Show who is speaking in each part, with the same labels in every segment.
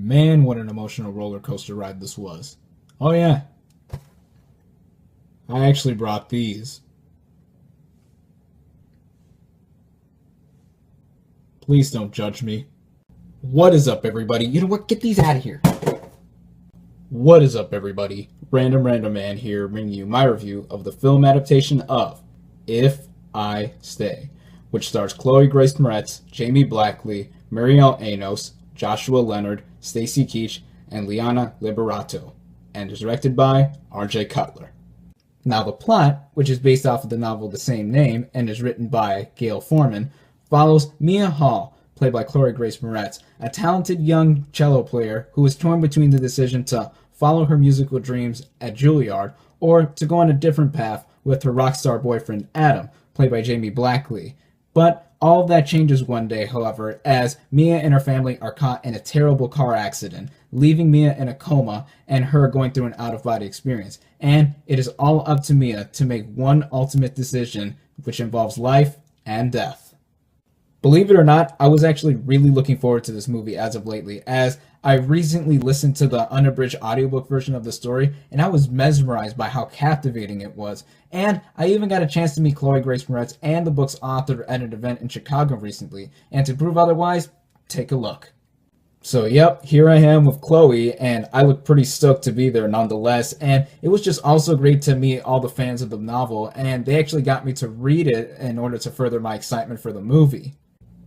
Speaker 1: Man, what an emotional roller coaster ride this was. Oh yeah, I actually brought these. Please don't judge me. What is up, everybody? You know what? Get these out of here. What is up, everybody? Random Random Man here, bringing you my review of the film adaptation of If I Stay, which stars Chloe Grace Moretz, Jamie Blackley, Muriel Enos, Joshua Leonard, Stacy Keach, and Liana Liberato, and is directed by R.J. Cutler. Now, the plot, which is based off of the novel of the same name and is written by Gail Forman, follows Mia Hall, played by Chloe Grace Moretz, a talented young cello player who is torn between the decision to follow her musical dreams at Juilliard or to go on a different path with her rock star boyfriend Adam, played by Jamie Blackley. But all of that changes one day, however, as Mia and her family are caught in a terrible car accident, leaving Mia in a coma and her going through an out-of-body experience. And it is all up to Mia to make one ultimate decision, which involves life and death. Believe it or not, I was actually really looking forward to this movie as of lately, as I recently listened to the unabridged audiobook version of the story, and I was mesmerized by how captivating it was. And I even got a chance to meet Chloe Grace Moretz and the book's author at an event in Chicago recently, and to prove otherwise, take a look. So yep, here I am with Chloe, and I look pretty stoked to be there nonetheless, and it was just also great to meet all the fans of the novel, and they actually got me to read it in order to further my excitement for the movie.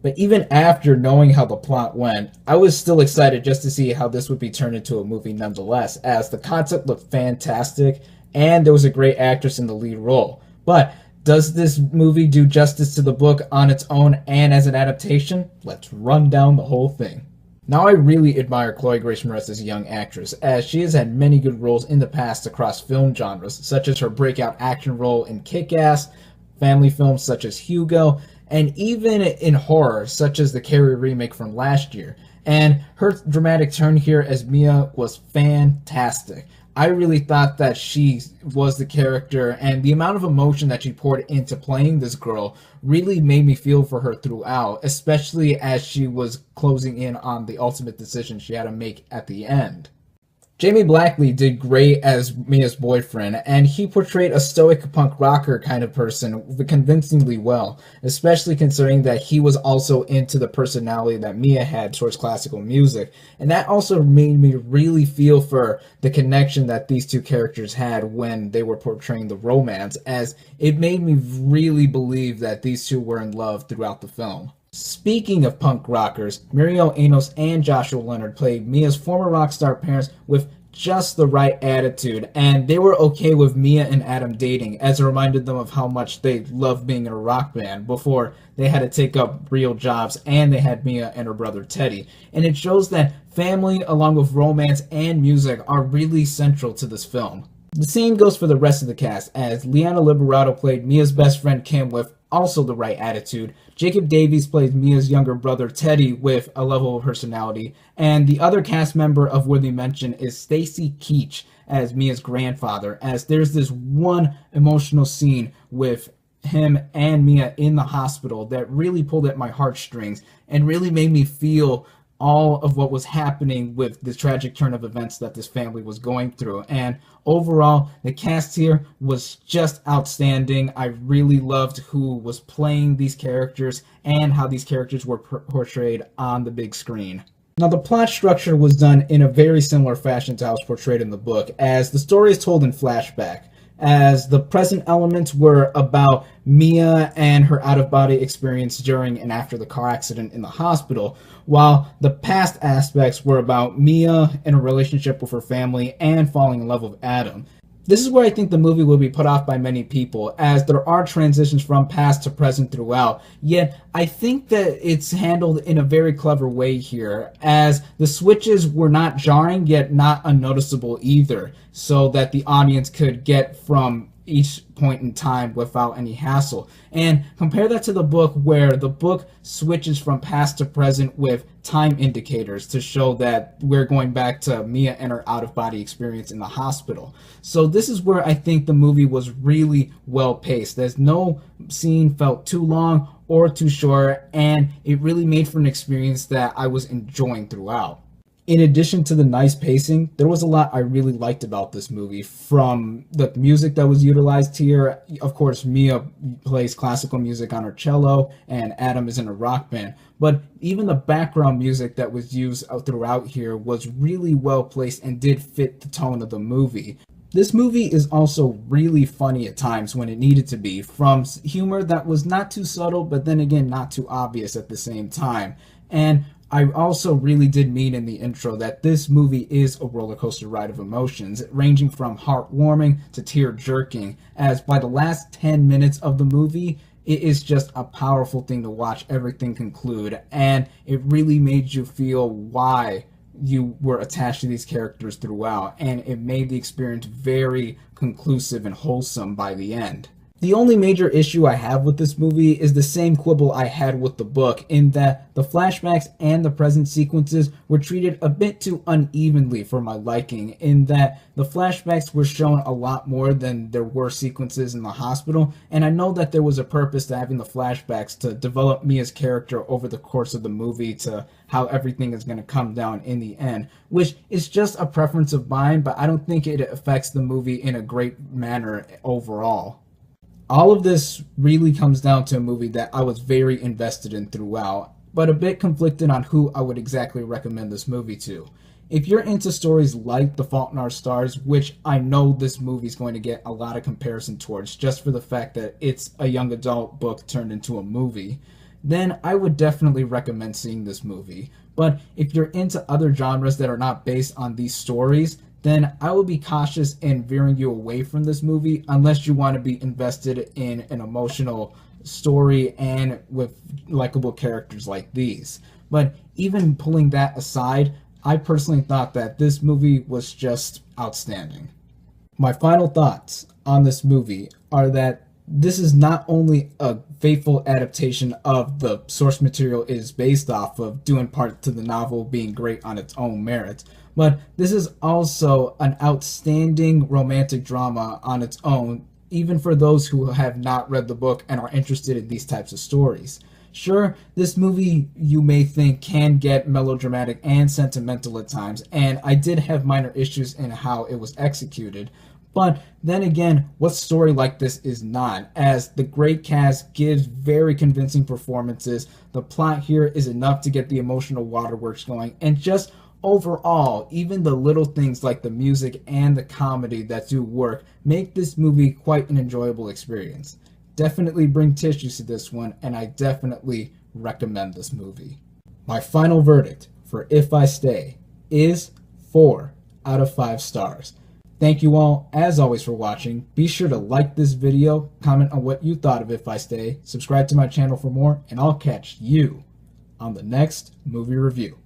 Speaker 1: But even after knowing how the plot went, I was still excited just to see how this would be turned into a movie nonetheless, as the concept looked fantastic, and there was a great actress in the lead role. But does this movie do justice to the book on its own and as an adaptation? Let's run down the whole thing. Now, I really admire Chloe Grace Moretz as a young actress, as she has had many good roles in the past across film genres, such as her breakout action role in Kick-Ass, family films such as Hugo, and even in horror, such as the Carrie remake from last year. And her dramatic turn here as Mia was fantastic. I really thought that she was the character, and the amount of emotion that she poured into playing this girl really made me feel for her throughout, especially as she was closing in on the ultimate decision she had to make at the end. Jamie Blackley did great as Mia's boyfriend, and he portrayed a stoic punk rocker kind of person convincingly well, especially considering that he was also into the personality that Mia had towards classical music, and that also made me really feel for the connection that these two characters had when they were portraying the romance, as it made me really believe that these two were in love throughout the film. Speaking of punk rockers, Muriel Enos and Joshua Leonard played Mia's former rock star parents with just the right attitude, and they were okay with Mia and Adam dating, as it reminded them of how much they loved being in a rock band before they had to take up real jobs, and they had Mia and her brother Teddy. And it shows that family, along with romance and music, are really central to this film. The same goes for the rest of the cast, as Liana Liberato played Mia's best friend Kim with also the right attitude. Jacob Davies plays Mia's younger brother Teddy with a level of personality, and the other cast member of worthy mention is Stacy Keach as Mia's grandfather, as there's this one emotional scene with him and Mia in the hospital that really pulled at my heartstrings and really made me feel all of what was happening with the tragic turn of events that this family was going through. And overall, the cast here was just outstanding. I really loved who was playing these characters and how these characters were portrayed on the big screen. Now, the plot structure was done in a very similar fashion to how it was portrayed in the book, as the story is told in flashback, as the present elements were about Mia and her out-of-body experience during and after the car accident in the hospital, while the past aspects were about Mia and her relationship with her family and falling in love with Adam. This is where I think the movie will be put off by many people, as there are transitions from past to present throughout, yet I think that it's handled in a very clever way here, as the switches were not jarring yet not unnoticeable either, so that the audience could get from each point in time without any hassle. And compare that to the book, where the book switches from past to present with time indicators to show that we're going back to Mia and her out-of-body experience in the hospital. So this is where I think the movie was really well paced. There's no scene felt too long or too short, and it really made for an experience that I was enjoying throughout. In addition to the nice pacing, there was a lot I really liked about this movie, from the music that was utilized here. Of course, Mia plays classical music on her cello, and Adam is in a rock band. But even the background music that was used throughout here was really well placed and did fit the tone of the movie. This movie is also really funny at times when it needed to be, from humor that was not too subtle, but then again, not too obvious at the same time. And I also really did mean in the intro that this movie is a roller coaster ride of emotions, ranging from heartwarming to tear-jerking, as by the last 10 minutes of the movie, it is just a powerful thing to watch everything conclude, and it really made you feel why you were attached to these characters throughout, and it made the experience very conclusive and wholesome by the end. The only major issue I have with this movie is the same quibble I had with the book, in that the flashbacks and the present sequences were treated a bit too unevenly for my liking, in that the flashbacks were shown a lot more than there were sequences in the hospital, and I know that there was a purpose to having the flashbacks to develop Mia's character over the course of the movie to how everything is going to come down in the end, which is just a preference of mine, but I don't think it affects the movie in a great manner overall. All of this really comes down to a movie that I was very invested in throughout, but a bit conflicted on who I would exactly recommend this movie to. If you're into stories like The Fault in Our Stars, which I know this movie is going to get a lot of comparison towards just for the fact that it's a young adult book turned into a movie, then I would definitely recommend seeing this movie. But if you're into other genres that are not based on these stories, then I will be cautious in veering you away from this movie unless you want to be invested in an emotional story and with likable characters like these. But even pulling that aside, I personally thought that this movie was just outstanding. My final thoughts on this movie are that this is not only a faithful adaptation of the source material it is based off of, due in part to the novel being great on its own merit, but this is also an outstanding romantic drama on its own, even for those who have not read the book and are interested in these types of stories. Sure, this movie, you may think, can get melodramatic and sentimental at times, and I did have minor issues in how it was executed. But then again, what story like this is not? As the great cast gives very convincing performances, the plot here is enough to get the emotional waterworks going, and just overall, even the little things like the music and the comedy that do work make this movie quite an enjoyable experience. Definitely bring tissues to this one, and I definitely recommend this movie. My final verdict for If I Stay is 4 out of 5 stars. Thank you all, as always, for watching. Be sure to like this video, comment on what you thought of If I Stay, subscribe to my channel for more, and I'll catch you on the next movie review.